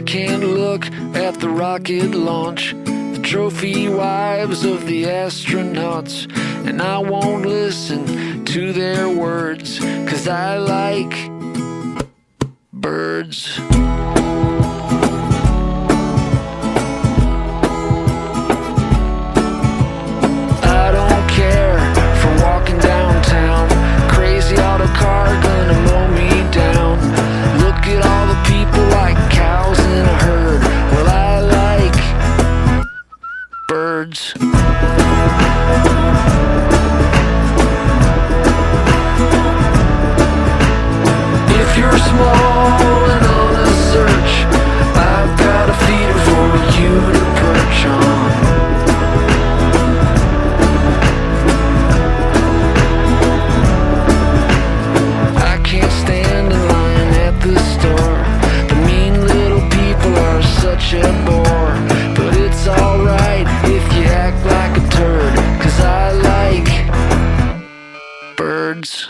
can't look at the rocket launch, the trophy wives of the astronauts, and I won't listen to their words, 'cause I like birds. I don't care for walking downtown, crazy auto car gonna mow me down. Look at all the people like cows in a herd. Well, I like birds. If you're small and on a search, I've got a feeder for you to perch on. I can't stand in line at the store. The mean little people are such a bore. But it's alright if you act like a turd, 'cause I like birds.